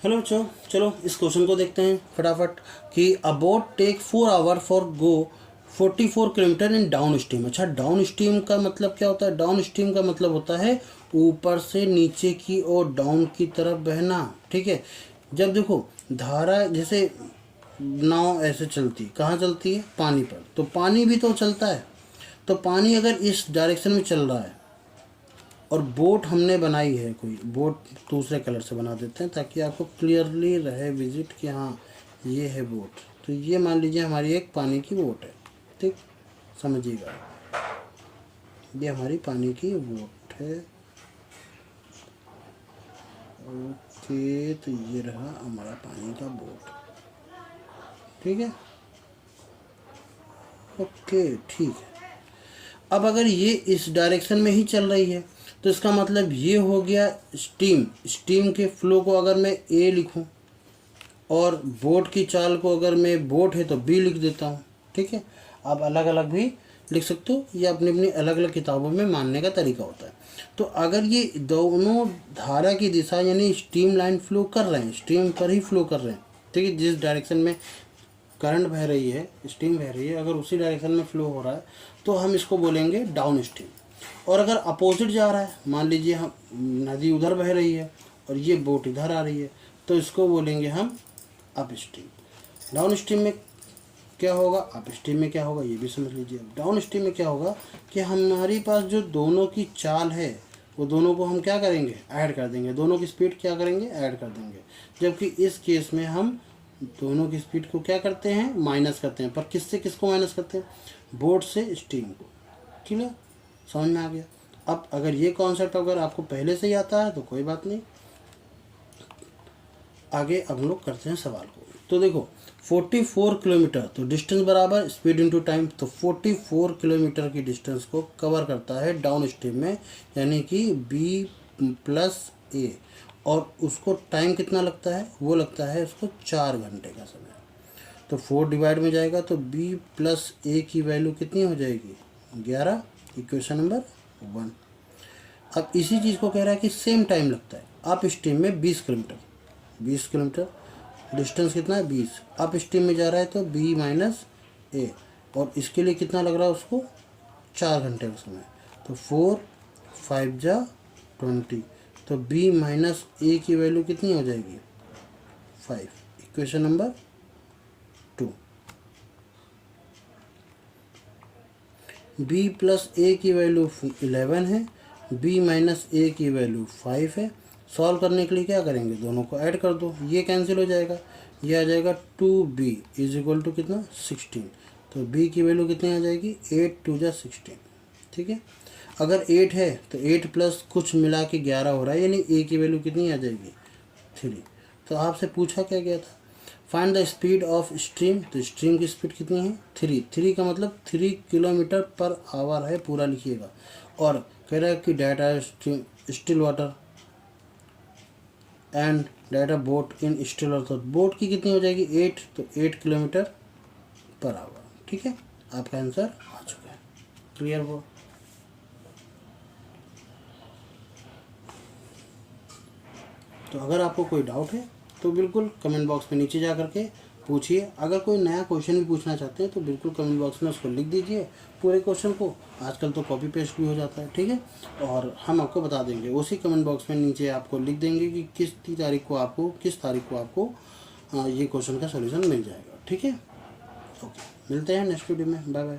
Hello बच्चों, चलो इस क्वेश्चन को देखते हैं फटाफट कि a boat take 4 hour for go 44 kilometre in downstream. अच्छा, डाउन स्ट्रीम का मतलब क्या होता है? डाउन स्ट्रीम का मतलब होता है ऊपर से नीचे की और डाउन की तरफ बहना। ठीक है, जब देखो धारा जैसे नाव ऐसे चलती, कहाँ चलती है? पानी पर। तो पानी भी तो चलता है, तो पानी अगर इस डायरेक्शन में चल रहा है और बोट हमने बनाई है, कोई बोट दूसरे कलर से बना देते हैं ताकि आपको क्लियरली रहे विजिट कि हाँ ये है बोट। तो ये मान लीजिए हमारी एक पानी की बोट है। ठीक, समझिएगा, ये हमारी पानी की बोट है। ओके, तो ये रहा हमारा पानी का बोट। ठीक है, ओके ठीक है। अब अगर ये इस डायरेक्शन में ही चल रही है तो इसका मतलब ये हो गया स्टीम। स्टीम के फ्लो को अगर मैं ए लिखूं और बोट की चाल को अगर मैं बोट है तो बी लिख देता हूँ। ठीक है, आप अलग अलग भी लिख सकते हो, ये अपनी अपनी अलग अलग किताबों में मानने का तरीका होता है। तो अगर ये दोनों धारा की दिशा यानी स्टीम लाइन फ्लो कर रहे हैं, स्टीम पर ही फ्लो कर रहे हैं, ठीक है, जिस डायरेक्शन में करंट बह रही है, स्टीम बह रही है, अगर उसी डायरेक्शन में फ्लो हो रहा है तो हम इसको बोलेंगे डाउन स्ट्रीम। और अगर अपोजिट जा रहा है, मान लीजिए हम नदी उधर बह रही है और ये बोट इधर आ रही है, तो इसको बोलेंगे हम अप स्ट्रीम। डाउन स्ट्रीम में क्या होगा, अप स्ट्रीम में क्या होगा, ये भी समझ लीजिए। डाउन स्ट्रीम में क्या होगा कि हमारे पास जो दोनों की चाल है वो दोनों को हम क्या करेंगे, ऐड कर देंगे। दोनों की स्पीड क्या करेंगे, ऐड कर देंगे। जबकि इस केस में हम दोनों की स्पीड को क्या करते हैं, माइनस करते हैं। पर किससे किसको माइनस करते हैं? बोट से स्टीम को। क्लियर, समझ में आ गया। अब अगर ये कॉन्सेप्ट अगर आपको पहले से ही आता है तो कोई बात नहीं, आगे अब हम लोग करते हैं सवाल को। तो देखो 44 किलोमीटर, तो डिस्टेंस बराबर स्पीड इनटू टाइम। तो 44 किलोमीटर की डिस्टेंस को कवर करता है डाउन स्ट्रीम में, यानी कि बी प्लस ए। और उसको टाइम कितना लगता है? वो लगता है उसको 4 घंटे का समय। तो 4 डिवाइड में जाएगा तो बी प्लस ए की वैल्यू कितनी हो जाएगी? 11। Equation number 1। अब इसी चीज़ को कह रहा है कि सेम टाइम लगता है अप स्ट्रीम में 20 किलोमीटर। 20 किलोमीटर डिस्टेंस कितना है? 20। अप स्ट्रीम में जा रहा है तो बी माइनस ए, और इसके लिए कितना लग रहा है उसको? 4 घंटे का समय। तो 4 5 जा 20, तो बी माइनस ए की वैल्यू कितनी हो जाएगी? 5। Equation number 2। बी प्लस ए की वैल्यू 11 है, बी माइनस ए की वैल्यू 5 है। सॉल्व करने के लिए क्या करेंगे, दोनों को ऐड कर दो, ये कैंसिल हो जाएगा, ये आ जाएगा 2b इज इक्वल टू कितना? 16। तो b की वैल्यू कितनी आ जाएगी? 8 2 जा 16। ठीक है, अगर 8 है तो 8 प्लस कुछ मिला के 11 हो रहा है, यानी a की वैल्यू कितनी आ जाएगी? 3। तो आपसे पूछा क्या गया था? Find the speed of stream. तो स्ट्रीम की स्पीड कितनी है? 3। 3 का मतलब 3 किलोमीटर पर आवर है, पूरा लिखिएगा। और कह रहा है कि data still water and data boat in still water. Boat की कितनी हो जाएगी? 8। तो 8 किलोमीटर पर आवर। ठीक है, आपका आंसर आ चुका है। क्लियर वो? तो अगर आपको कोई डाउट है तो बिल्कुल कमेंट बॉक्स में नीचे जा करके पूछिए। अगर कोई नया क्वेश्चन भी पूछना चाहते हैं तो बिल्कुल कमेंट बॉक्स में उसको लिख दीजिए पूरे क्वेश्चन को। आजकल तो कॉपी पेस्ट भी हो जाता है, ठीक है, और हम आपको बता देंगे। उसी कमेंट बॉक्स में नीचे आपको लिख देंगे कि किस तारीख को आपको ये क्वेश्चन का सोल्यूशन मिल जाएगा। ठीक है, ओके, मिलते हैं नेक्स्ट वीडियो में। Bye bye.